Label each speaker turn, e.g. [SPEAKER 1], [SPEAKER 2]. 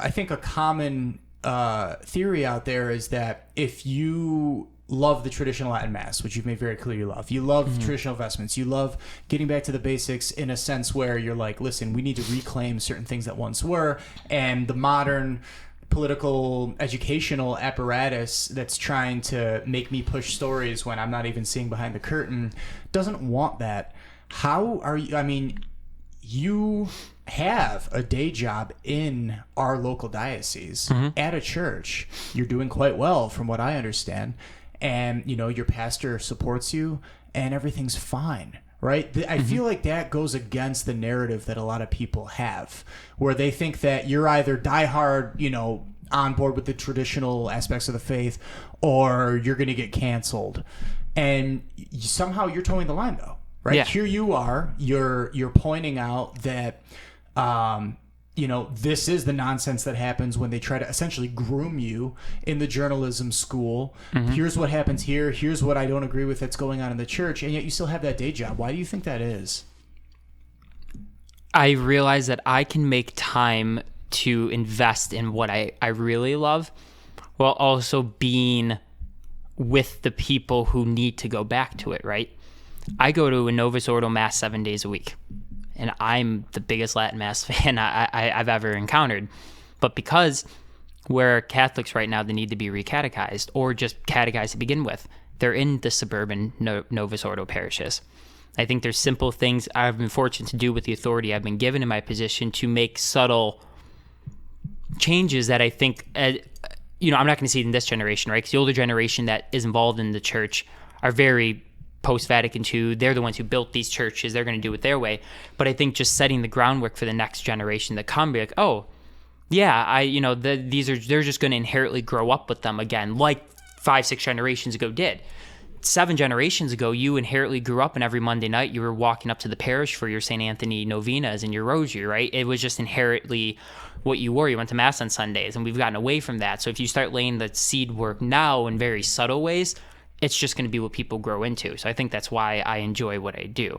[SPEAKER 1] I think a common theory out there is that if you love the traditional Latin Mass, which you've made very clear you love traditional vestments, you love getting back to the basics in a sense where you're like, listen, we need to reclaim certain things that once were, and the modern political educational apparatus that's trying to make me push stories when I'm not even seeing behind the curtain doesn't want that. How are you, I mean, you have a day job in our local diocese at a church. You're doing quite well from what I understand. And, you know, your pastor supports you and everything's fine, right? I feel like that goes against the narrative that a lot of people have, where they think that you're either diehard, you know, on board with the traditional aspects of the faith, or you're going to get canceled. And somehow you're towing the line, though, right?
[SPEAKER 2] Yeah.
[SPEAKER 1] Here you are, you're pointing out that, you know, this is the nonsense that happens when they try to essentially groom you in the journalism school. Here's what happens here. Here's what I don't agree with that's going on in the church. And yet you still have that day job. Why do you think that is?
[SPEAKER 2] I realize that I can make time to invest in what I really love, while also being with the people who need to go back to it, right? I go to a Novus Ordo Mass 7 days a week, and I'm the biggest Latin Mass fan I've ever encountered. But because we're Catholics right now that need to be recatechized, or just catechized to begin with, they're in the suburban Novus Ordo parishes. I think there's simple things I've been fortunate to do with the authority I've been given in my position to make subtle changes that I think, you know, I'm not going to see it in this generation, right? Because the older generation that is involved in the church are very post-Vatican II. They're the ones who built these churches. They're going to do it their way. But I think just setting the groundwork for the next generation to come, be like, oh, yeah, they're just going to inherently grow up with them again, like 5-6 generations ago did. 7 generations ago, you inherently grew up, and every Monday night you were walking up to the parish for your St. Anthony novenas and your rosary, right? It was just inherently what you were. You went to Mass on Sundays, and we've gotten away from that. So if you start laying the seed work now in very subtle ways, it's just going to be what people grow into. So I think that's why I enjoy what I do.